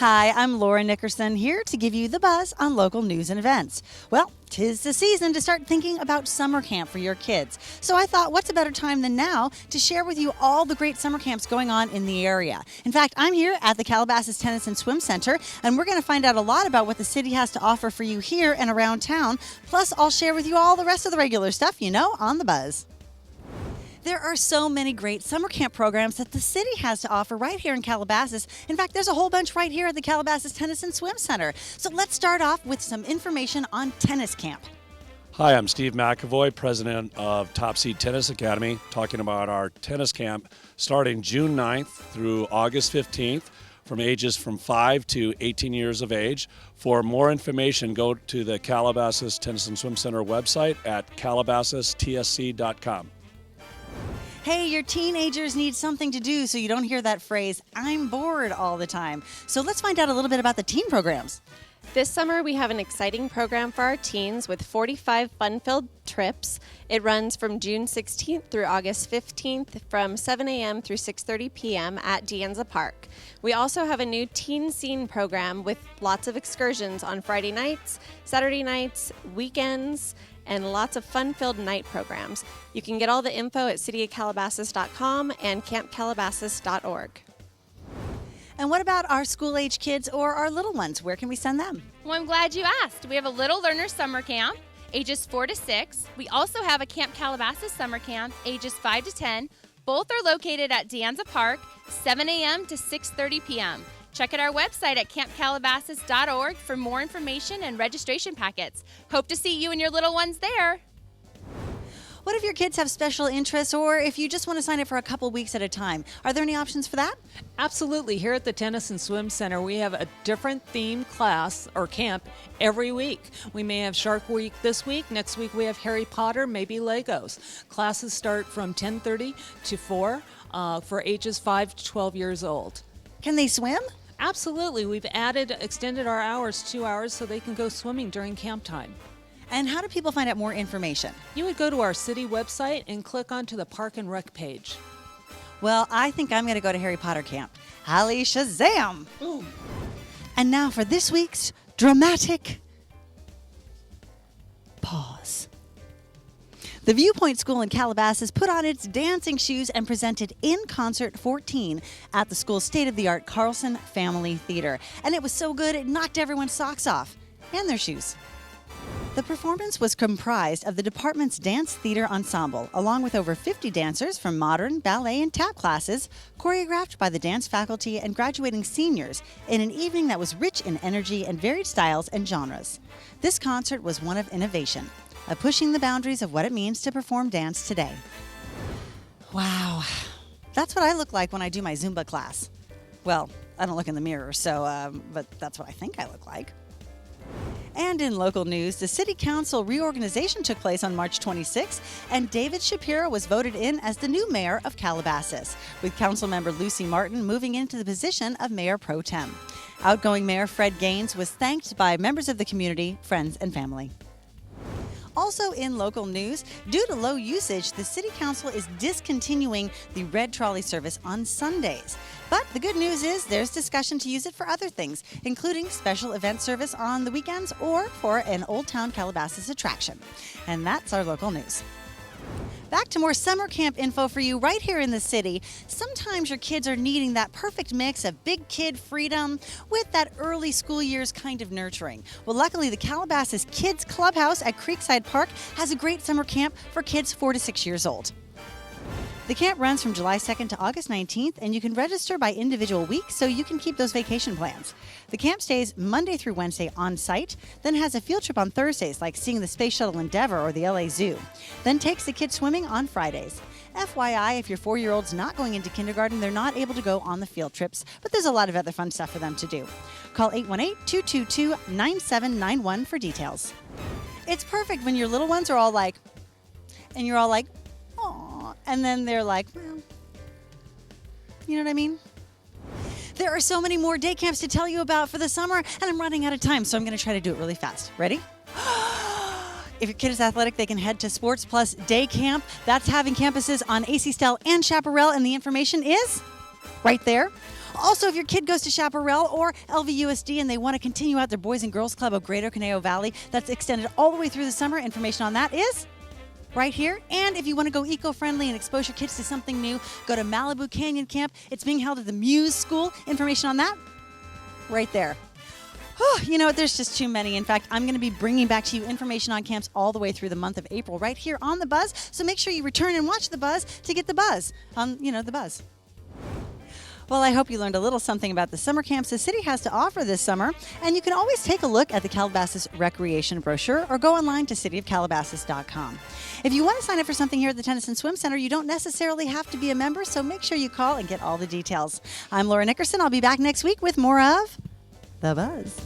Hi, I'm Laura Nickerson here to give you the buzz on local news and events. Well, 'tis the season to start thinking about summer camp for your kids. So I thought, what's a better time than now to share with you all the great summer camps going on in the area. In fact, I'm here at the Calabasas Tennis and Swim Center, and we're going to find out a lot about what the city has to offer for you here and around town. Plus, I'll share with you all the rest of the regular stuff, on the buzz. There are so many great summer camp programs that the city has to offer right here in Calabasas. In fact, there's a whole bunch right here at the Calabasas Tennis and Swim Center. So let's start off with some information on tennis camp. Hi, I'm Steve McAvoy, president of Top Seed Tennis Academy, talking about our tennis camp starting June 9th through August 15th from ages from 5 to 18 years of age. For more information, go to the Calabasas Tennis and Swim Center website at calabasastsc.com. Hey, your teenagers need something to do so you don't hear that phrase, I'm bored, all the time. So let's find out a little bit about the teen programs. This summer, we have an exciting program for our teens with 45 fun-filled trips. It runs from June 16th through August 15th from 7 a.m. through 6:30 p.m. at De Anza Park. We also have a new teen scene program with lots of excursions on Friday nights, Saturday nights, weekends, and lots of fun-filled night programs. You can get all the info at cityofcalabasas.com and campcalabasas.org. And what about our school-age kids or our little ones? Where can we send them? Well, I'm glad you asked. We have a Little Learner Summer Camp, ages 4 to 6. We also have a Camp Calabasas Summer Camp, ages 5 to 10. Both are located at De Anza Park, 7 a.m. to 6:30 p.m. Check out our website at campcalabasas.org for more information and registration packets. Hope to see you and your little ones there. What if your kids have special interests or if you just want to sign up for a couple weeks at a time? Are there any options for that? Absolutely. Here at the Tennis and Swim Center, we have a different themed class or camp every week. We may have Shark Week this week. Next week we have Harry Potter, maybe Legos. Classes start from 10:30 to 4 for ages 5 to 12 years old. Can they swim? Absolutely. We've extended our hours 2 hours so they can go swimming during camp time. And how do people find out more information? You would go to our city website and click onto the Park and Rec page. Well, I think I'm going to go to Harry Potter camp. Holly Shazam! Boom. And now for this week's dramatic pause. The Viewpoint School in Calabasas put on its dancing shoes and presented In Concert 14 at the school's state-of-the-art Carlson Family Theater. And it was so good it knocked everyone's socks off and their shoes. The performance was comprised of the department's dance theater ensemble, along with over 50 dancers from modern, ballet, and tap classes, choreographed by the dance faculty and graduating seniors in an evening that was rich in energy and varied styles and genres. This concert was one of innovation, of pushing the boundaries of what it means to perform dance today. Wow, that's what I look like when I do my Zumba class. Well, I don't look in the mirror, but that's what I think I look like. And in local news, the City Council reorganization took place on March 26, and David Shapiro was voted in as the new mayor of Calabasas, with Councilmember Lucy Martin moving into the position of Mayor Pro Tem. Outgoing Mayor Fred Gaines was thanked by members of the community, friends, and family. Also in local news, due to low usage, the City Council is discontinuing the red trolley service on Sundays. But the good news is there's discussion to use it for other things, including special event service on the weekends or for an Old Town Calabasas attraction. And that's our local news. Back to more summer camp info for you right here in the city. Sometimes your kids are needing that perfect mix of big kid freedom with that early school year's kind of nurturing. Well, luckily, the Calabasas Kids Clubhouse at Creekside Park has a great summer camp for kids 4 to 6 years old. The camp runs from July 2nd to August 19th, and you can register by individual week so you can keep those vacation plans. The camp stays Monday through Wednesday on site, then has a field trip on Thursdays, like seeing the Space Shuttle Endeavour or the LA Zoo, then takes the kids swimming on Fridays. FYI, if your 4-year-old's not going into kindergarten, they're not able to go on the field trips, but there's a lot of other fun stuff for them to do. Call 818-222-9791 for details. It's perfect when your little ones are all like, and you're all like, aw, and then they're like, well, you know what I mean? There are so many more day camps to tell you about for the summer, and I'm running out of time, so I'm going to try to do it really fast. Ready? If your kid is athletic, they can head to Sports Plus Day Camp. That's having campuses on AC Stell and Chaparral, and the information is right there. Also, if your kid goes to Chaparral or LVUSD and they want to continue out their Boys and Girls Club of Greater Conejo Valley, that's extended all the way through the summer. Information on that is right here. And if you want to go eco-friendly and expose your kids to something new, go to Malibu Canyon Camp. It's being held at the Muse School. Information on that right there. You know what? There's just too many. In fact, I'm going to be bringing back to you information on camps all the way through the month of April right here on The Buzz. So make sure you return and watch The Buzz to get the buzz on, The Buzz. Well, I hope you learned a little something about the summer camps the city has to offer this summer. And you can always take a look at the Calabasas Recreation brochure or go online to cityofcalabasas.com. If you want to sign up for something here at the Tennis and Swim Center, you don't necessarily have to be a member, so make sure you call and get all the details. I'm Laura Nickerson. I'll be back next week with more of The Buzz.